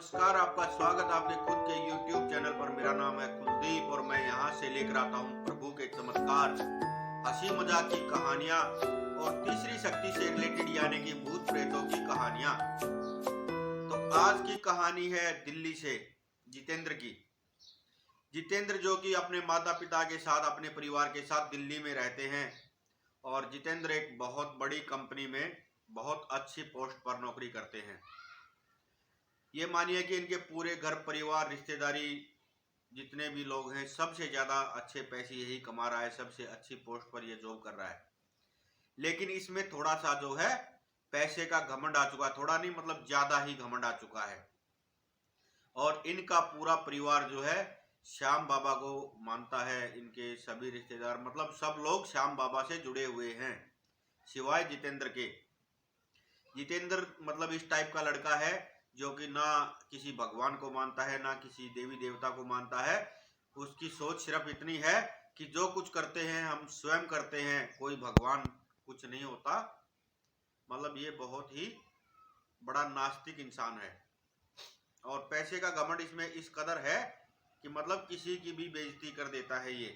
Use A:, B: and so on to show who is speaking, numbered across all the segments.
A: नमस्कार, आपका स्वागत आपके खुद के YouTube चैनल पर। मेरा नाम है कुलदीप और मैं यहाँ से लेकर आता हूँ प्रभु के चमत्कार, हंसी मजाक की कहानियाँ और तीसरी शक्ति से रिलेटेड यानी कि भूत प्रेतों की कहानियाँ। तो आज की कहानी है दिल्ली से जितेंद्र की। जितेंद्र जो कि अपने माता पिता के साथ अपने परिवार के साथ दिल्ली में रहते हैं और जितेंद्र एक बहुत बड़ी कंपनी में बहुत अच्छी पोस्ट पर नौकरी करते हैं। ये मानिए कि इनके पूरे घर परिवार रिश्तेदारी जितने भी लोग हैं सबसे ज़्यादा अच्छे पैसे यही कमा रहा है, सबसे अच्छी पोस्ट पर ये जॉब कर रहा है। लेकिन इसमें थोड़ा सा जो है पैसे का घमंड आ चुका है, थोड़ा नहीं मतलब ज़्यादा ही घमंड आ चुका है। और इनका पूरा परिवार जो है श्याम बाबा को मानता है। इनके सभी रिश्तेदार मतलब सब लोग श्याम बाबा से जुड़े हुए हैं सिवाय जितेंद्र के। जितेंद्र मतलब इस टाइप का लड़का है जो कि ना किसी भगवान को मानता है ना किसी देवी देवता को मानता है। उसकी सोच सिर्फ इतनी है कि जो कुछ करते हैं हम स्वयं करते हैं, कोई भगवान कुछ नहीं होता। मतलब ये बहुत ही बड़ा नास्तिक इंसान है और पैसे का घमंड इसमें इस कदर है कि मतलब किसी की भी बेइज्जती कर देता है ये।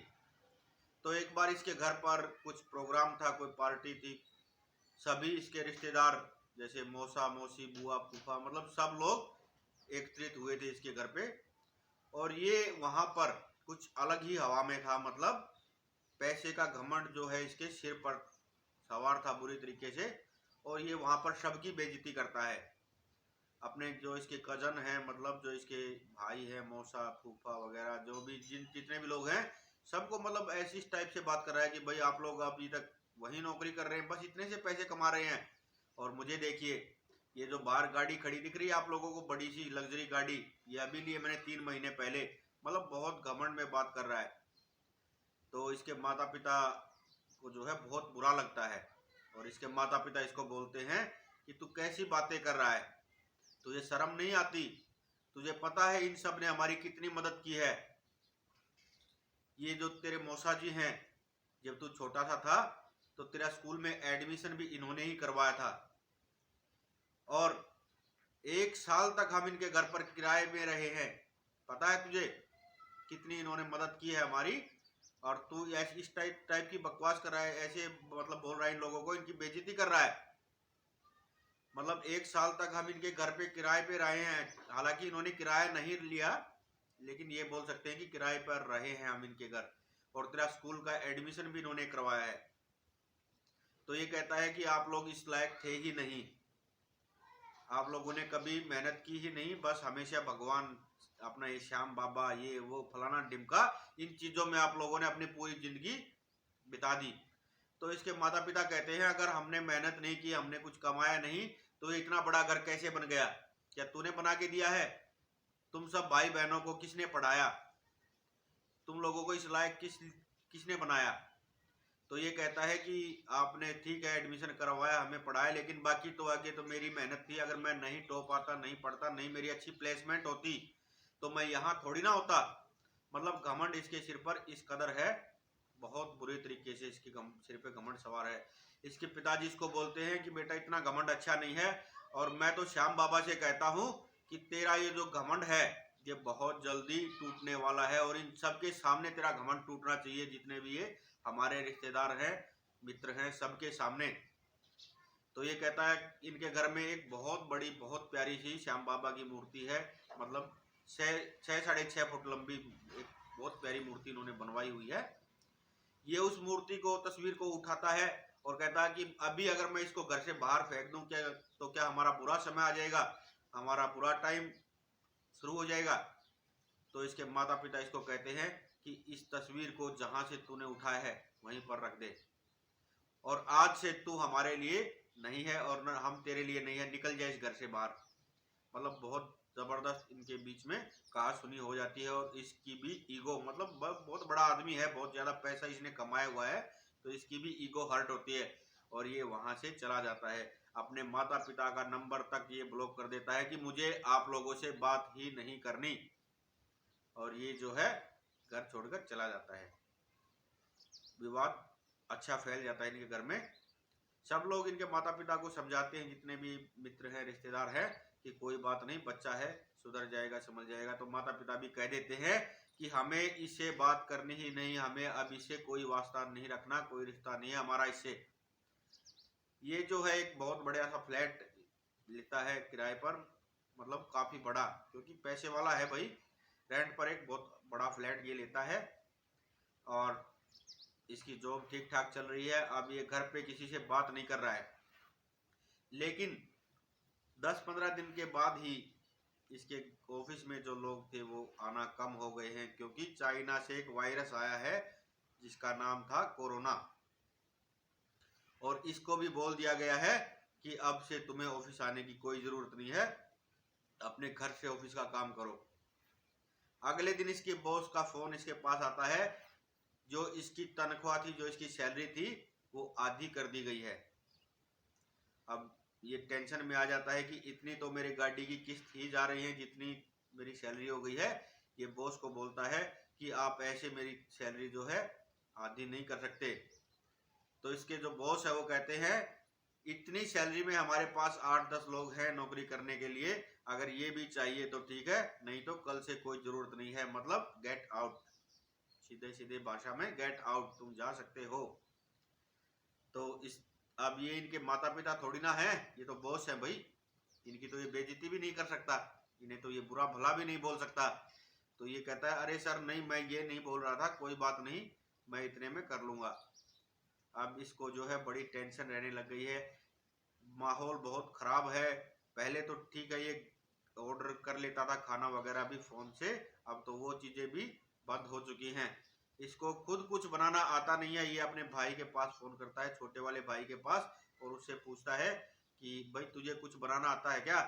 A: तो एक बार इसके घर पर कुछ प्रोग्राम था, कोई पार्टी थी, सभी इसके रिश्तेदार जैसे मौसा मौसी बुआ फूफा मतलब सब लोग एकत्रित हुए थे इसके घर पे। और ये वहां पर कुछ अलग ही हवा में था, मतलब पैसे का घमंड जो है इसके सिर पर सवार था बुरी तरीके से। और ये वहां पर सबकी बेइज्जती करता है। अपने जो इसके कजन हैं मतलब जो इसके भाई हैं मौसा फूफा वगैरह जो भी जितने भी लोग हैं सबको मतलब ऐसी इस टाइप से बात कर रहा है कि भाई आप लोग अभी तक वही नौकरी कर रहे हैं, बस इतने से पैसे कमा रहे हैं। और मुझे देखिए, ये जो बाहर गाड़ी खड़ी दिख रही है आप लोगों को, बड़ी सी लग्जरी गाड़ी, ये अभी लिए मैंने 3 महीने पहले। मतलब बहुत घमंड में बात कर रहा है। तो इसके माता पिता को जो है बहुत बुरा लगता है और इसके माता पिता इसको बोलते हैं कि तू कैसी बातें कर रहा है, तुझे शर्म नहीं आती? तुझे पता है इन सब ने हमारी कितनी मदद की है। ये जो तेरे मौसा जी हैं, जब तू छोटा सा था तो तेरा स्कूल में एडमिशन भी इन्होंने ही करवाया था। और 1 साल तक हम इनके घर पर किराए में रहे हैं। पता है तुझे कितनी इन्होंने मदद की है हमारी? और तू ऐसी इस टाइप की बकवास कर रहा है, ऐसे मतलब बोल रहा है इन लोगों को, इनकी बेइज्जती कर रहा है। मतलब 1 साल तक हम इनके घर पे किराए पे रहे हैं, हालांकि इन्होंने किराया नहीं लिया लेकिन ये बोल सकते हैं कि किराए पर रहे हैं हम इनके घर। और तेरा स्कूल का एडमिशन भी इन्होंने करवाया है। तो ये कहता है कि आप लोग इस लायक थे ही नहीं, आप लोगों ने कभी मेहनत की ही नहीं, बस हमेशा भगवान अपना ये श्याम बाबा ये वो फलाना डिमका इन चीजों में आप लोगों ने अपनी पूरी जिंदगी बिता दी। तो इसके माता पिता कहते हैं अगर हमने मेहनत नहीं की, हमने कुछ कमाया नहीं, तो इतना बड़ा घर कैसे बन गया? क्या तूने बना के दिया है? तुम सब भाई बहनों को किसने पढ़ाया? तुम लोगों को इस लायक किसने बनाया? तो ये कहता है कि आपने ठीक है एडमिशन करवाया, हमें पढ़ाया, लेकिन बाकी तो आगे तो मेरी मेहनत थी। अगर मैं नहीं टॉप आता, नहीं पढ़ता, नहीं मेरी अच्छी प्लेसमेंट होती तो मैं यहाँ थोड़ी ना होता। मतलब घमंड इसके सिर पर इस कदर है, बहुत बुरे तरीके से इसके सिर पे घमंड सवार है। इसके पिताजी इसको बोलते हैं कि बेटा इतना घमंड अच्छा नहीं है और मैं तो श्याम बाबा से कहता हूँ कि तेरा ये जो घमंड है ये बहुत जल्दी टूटने वाला है और इन सबके सामने तेरा घमंड टूटना चाहिए, जितने भी ये हमारे रिश्तेदार हैं मित्र हैं सबके सामने। तो ये कहता है इनके घर में एक बहुत बड़ी बहुत प्यारी सी श्याम बाबा की मूर्ति है, मतलब 6-6.5 फुट लंबी एक बहुत प्यारी मूर्ति इन्होंने बनवाई हुई है। ये उस मूर्ति को तस्वीर को उठाता है और कहता है कि अभी अगर मैं इसको घर से बाहर फेंक दूं क्या, तो क्या हमारा बुरा समय आ जाएगा, हमारा बुरा टाइम शुरू हो जाएगा? तो इसके माता पिता इसको कहते हैं कि इस तस्वीर को जहां से तूने उठाया है वहीं पर रख दे और आज से तू हमारे लिए नहीं है और न हम तेरे लिए नहीं है, निकल जाए इस घर से बाहर। मतलब बहुत जबरदस्त इनके बीच में कहा सुनी हो जाती है और इसकी भी ईगो, मतलब बहुत बड़ा आदमी है, बहुत ज्यादा पैसा इसने कमाया हुआ है, तो इसकी भी ईगो हर्ट होती है और ये वहां से चला जाता है। अपने माता पिता का नंबर तक ये ब्लॉक कर देता है कि मुझे आप लोगों से बात ही नहीं करनी, और ये जो है घर छोड़कर चला जाता है। विवाद अच्छा फैल जाता है इनके घर में। सब लोग इनके माता पिता को समझाते हैं, जितने भी मित्र हैं रिश्तेदार हैं, कि कोई बात नहीं, बच्चा है, सुधर जाएगा, समझ जाएगा। तो माता पिता भी कह देते हैं कि हमें इससे बात करनी ही नहीं, हमें अब इससे कोई वास्ता नहीं रखना, कोई रिश्ता नहीं है हमारा इससे। ये जो है एक बहुत बड़ा सा फ्लैट लेता है किराए पर, मतलब काफी बड़ा, क्योंकि पैसे वाला है भाई। रेंट पर एक बहुत बड़ा फ्लैट ये लेता है और इसकी जॉब ठीक ठाक चल रही है। अब ये घर पे किसी से बात नहीं कर रहा है, लेकिन 10-15 दिन के बाद ही इसके ऑफिस में जो लोग थे वो आना कम हो गए हैं, क्योंकि चाइना से एक वायरस आया है जिसका नाम था कोरोना। और इसको भी बोल दिया गया है कि अब से तुम्हें ऑफिस आने की कोई जरूरत नहीं है, अपने घर से ऑफिस का काम करो। अगले दिन इसके बॉस का फोन इसके पास आता है, जो इसकी तनख्वाह थी, जो इसकी सैलरी थी, वो आधी कर दी गई है। अब ये टेंशन में आ जाता है कि इतनी तो मेरी गाड़ी की किस्त ही जा रही है जितनी मेरी सैलरी हो गई है। ये बॉस को बोलता है कि आप ऐसे मेरी सैलरी जो है आधी नहीं कर सकते। तो इसके जो बॉस है वो कहते हैं इतनी सैलरी में हमारे पास 8-10 लोग हैं नौकरी करने के लिए, अगर ये भी चाहिए तो ठीक है, नहीं तो कल से कोई जरूरत नहीं है। मतलब गेट आउट, सीधे सीधे भाषा में गेट आउट, तुम जा सकते हो। तो इस अब ये इनके माता पिता थोड़ी ना है, ये तो बॉस है भाई, इनकी तो ये बेइज्जती भी नहीं कर सकता, इन्हें तो ये बुरा भला भी नहीं बोल सकता। तो ये कहता है अरे सर नहीं, मैं ये नहीं बोल रहा था, कोई बात नहीं, मैं इतने में कर लूंगा। अब इसको जो है बड़ी टेंशन रहने लग गई है, माहौल बहुत खराब है। पहले तो ठीक है, ये ऑर्डर कर लेता था खाना वगैरह भी फोन से, अब तो वो चीजें भी बंद हो चुकी हैं। इसको खुद कुछ बनाना आता नहीं है, ये अपने भाई के पास फोन करता है, छोटे वाले भाई के पास, और उससे पूछता है कि भाई तुझे कुछ बनाना आता है क्या?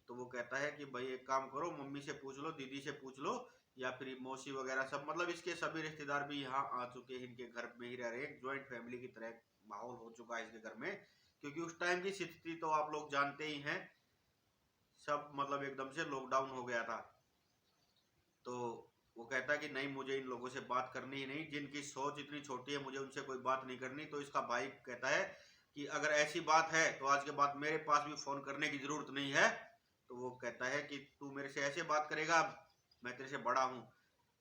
A: तो वो कहता है कि भाई एक काम करो, मम्मी से पूछ लो, दीदी से पूछ लो, या फिर मौसी वगैरह सब, मतलब इसके सभी रिश्तेदार भी यहाँ आ चुके हैं, इनके घर में ही रह रहे हैं, ज्वाइंट फैमिली की तरह माहौल हो चुका है इसके घर में। क्योंकि उस टाइम की स्थिति तो आप लोग जानते ही हैं, सब मतलब एकदम से लॉकडाउन हो गया था। तो वो कहता है कि नहीं, मुझे इन लोगों से बात करनी ही नहीं, जिनकी सोच इतनी छोटी है, मुझे उनसे कोई बात नहीं करनी। तो इसका भाई कहता है कि अगर ऐसी बात है तो आज के बाद मेरे पास भी फोन करने की जरूरत नहीं है। तो वो कहता है कि तू मेरे से ऐसे बात करेगा, मैं तेरे से बड़ा हूँ।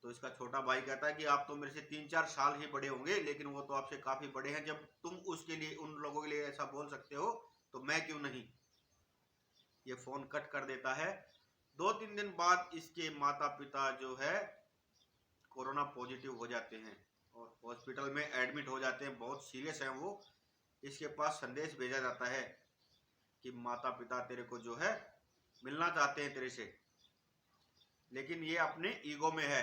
A: तो इसका छोटा भाई कहता है कि आप तो मेरे से 3-4 साल ही बड़े होंगे, लेकिन वो तो आपसे काफी बड़े हैं, जब तुम उसके लिए, उन लोगों के लिए ऐसा बोल सकते हो तो मैं क्यों नहीं। ये फोन कट कर देता है। 2-3 दिन बाद इसके माता पिता जो है कोरोना पॉजिटिव हो जाते हैं और हॉस्पिटल में एडमिट हो जाते हैं, बहुत सीरियस हैं वो। इसके पास संदेश भेजा जाता है कि माता पिता तेरे को जो है मिलना चाहते हैं तेरे से, लेकिन ये अपने ईगो में है।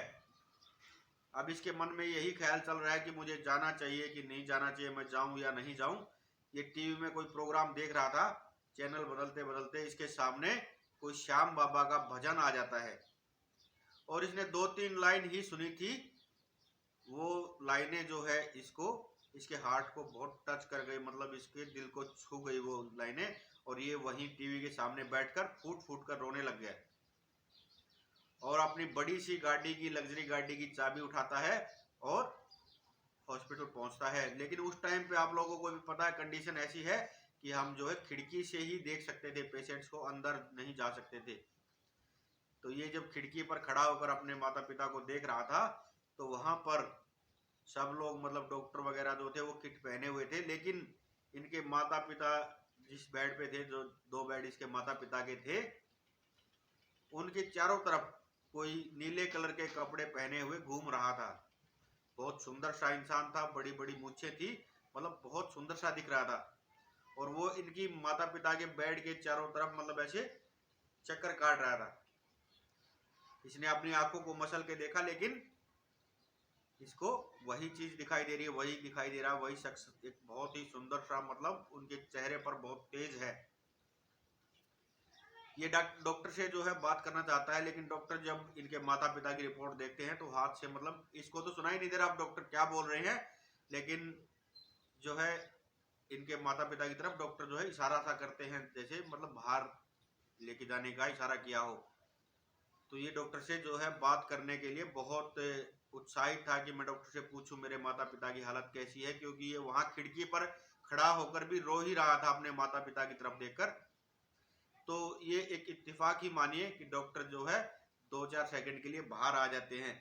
A: अब इसके मन में यही ख्याल चल रहा है कि मुझे जाना चाहिए कि नहीं जाना चाहिए, मैं जाऊं या नहीं जाऊं। ये टीवी में कोई प्रोग्राम देख रहा था, चैनल बदलते बदलते इसके सामने कोई श्याम बाबा का भजन आ जाता है, और इसने 2-3 लाइन ही सुनी थी। वो लाइनें जो है इसको, इसके हार्ट को बहुत टच कर गई, मतलब इसके दिल को छू गई वो लाइनें, और ये वहीं टीवी के सामने बैठकर फूट फूट कर रोने लग गया, और अपनी बड़ी सी गाड़ी की, लग्जरी गाड़ी की चाबी उठाता है और हॉस्पिटल पहुंचता है। लेकिन उस टाइम पे आप लोगों को भी पता है, कंडीशन ऐसी है कि हम जो है खिड़की से ही देख सकते थे पेशेंट्स को, अंदर नहीं जा सकते थे। तो ये जब खिड़की पर खड़ा होकर अपने माता पिता को देख रहा था, तो वहां पर सब लोग, मतलब डॉक्टर वगैरह जो थे वो किट पहने हुए थे, लेकिन इनके माता पिता जिस बेड पे थे, जो 2 बेड इसके माता पिता के थे, उनके चारों तरफ कोई नीले कलर के कपड़े पहने हुए घूम रहा था। बहुत सुंदर सा इंसान था, बड़ी बड़ी मूछें थी, मतलब बहुत सुंदर सा दिख रहा था। और वो इनकी माता पिता के बेड के चारों तरफ मतलब ऐसे चक्कर काट रहा था। इसने अपनी आंखों को मसल के देखा, लेकिन इसको वही चीज दिखाई दे रही है, वही दिखाई दे रहा है, वही शख्स, एक बहुत ही सुंदर सा, मतलब उनके चेहरे पर बहुत तेज है। ये डॉक्टर से जो है बात करना चाहता है, लेकिन डॉक्टर जब इनके माता पिता की रिपोर्ट देखते हैं तो हाथ से, मतलब इसको तो सुनाई नहीं दे रहा आप डॉक्टर क्या बोल रहे हैं, लेकिन जो है इनके माता पिता की तरफ डॉक्टर जो है इशारा सा करते हैं, जैसे मतलब बाहर लेके जाने का इशारा किया हो। तो ये डॉक्टर से जो है बात करने के लिए बहुत उत्साहित था कि मैं डॉक्टर से पूछूं मेरे माता पिता की हालत कैसी है, क्योंकि ये वहां खिड़की पर खड़ा होकर भी रो ही रहा था अपने माता पिता की तरफ देखकर। तो ये एक इत्तेफाक ही मानिए कि डॉक्टर जो है 2-4 सेकंड के लिए बाहर आ जाते हैं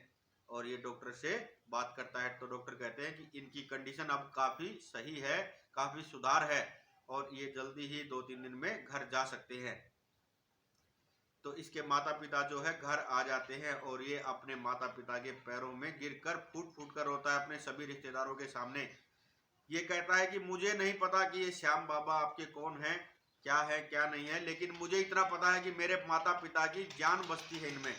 A: और ये डॉक्टर से बात करता है। तो डॉक्टर कहते हैं कि इनकी कंडीशन अब काफ़ी सही है, काफ़ी सुधार है और ये जल्दी ही 2-3 दिन में घर जा सकते हैं। तो इसके माता पिता जो है घर आ जाते हैं और ये अपने माता पिता के पैरों में गिरकर फूट फूट कर रोता है अपने सभी रिश्तेदारों के सामने। ये कहता है कि मुझे नहीं पता कि ये श्याम बाबा आपके कौन है क्या नहीं है, लेकिन मुझे इतना पता है कि मेरे माता पिता की जान बसती है इनमें।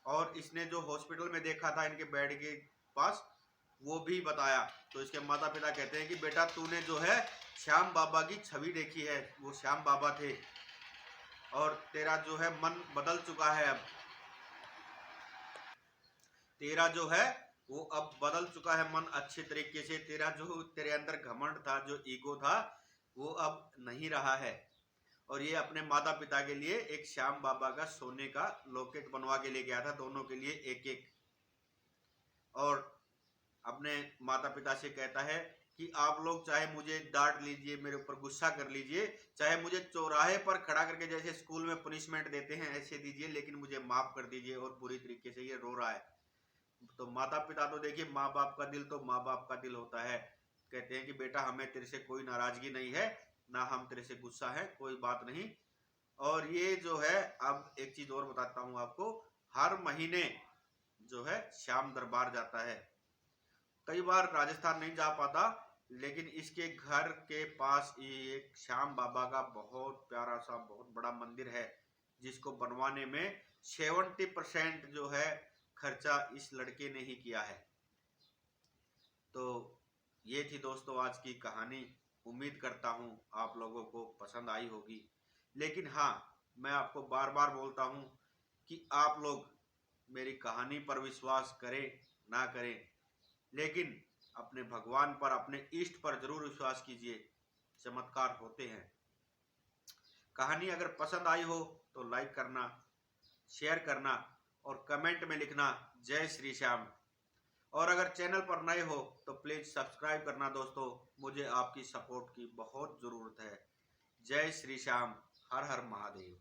A: और इसने जो हॉस्पिटल में देखा था इनके बेड के पास, वो भी बताया। तो इसके माता पिता कहते हैं कि बेटा तूने जो है श्याम बाबा की छवि देखी है, वो श्याम बाबा थे और तेरा जो है मन बदल चुका है। अब तेरा जो है वो अब बदल चुका है मन अच्छे तरीके से। तेरा जो तेरे अंदर घमंड था, जो ईगो था, वो अब नहीं रहा है। और ये अपने माता पिता के लिए एक श्याम बाबा का सोने का लॉकेट बनवा के ले गया था, दोनों के लिए एक एक। और अपने माता पिता से कहता है कि आप लोग चाहे मुझे डांट लीजिए, मेरे ऊपर गुस्सा कर लीजिए, चाहे मुझे चौराहे पर खड़ा करके जैसे स्कूल में पनिशमेंट देते हैं ऐसे दीजिए, लेकिन मुझे माफ कर दीजिए। और बुरी तरीके से ये रो रहा है। तो माता पिता तो देखिए, माँ बाप का दिल तो माँ बाप का दिल होता है। कहते हैं कि बेटा हमें तेरे से कोई नाराजगी नहीं है, ना हम तेरे से गुस्सा है, कोई बात नहीं। और ये जो है, अब एक चीज और बताता हूँ आपको, हर महीने जो है श्याम दरबार जाता है। कई बार राजस्थान नहीं जा पाता, लेकिन इसके घर के पास ही एक श्याम बाबा का बहुत प्यारा सा बहुत बड़ा मंदिर है, जिसको बनवाने में 70% जो है खर्चा इस लड़के ने ही किया है। तो ये थी दोस्तों आज की कहानी। उम्मीद करता हूँ आप लोगों को पसंद आई होगी। लेकिन हाँ, मैं आपको बार बार बोलता हूँ कि आप लोग मेरी कहानी पर विश्वास करें ना करें, लेकिन अपने भगवान पर, अपने इष्ट पर जरूर विश्वास कीजिए। चमत्कार होते हैं। कहानी अगर पसंद आई हो तो लाइक करना, शेयर करना और कमेंट में लिखना जय श्री श्याम। और अगर चैनल पर नए हो तो प्लीज सब्सक्राइब करना दोस्तों, मुझे आपकी सपोर्ट की बहुत ज़रूरत है। जय श्री श्याम। हर हर महादेव।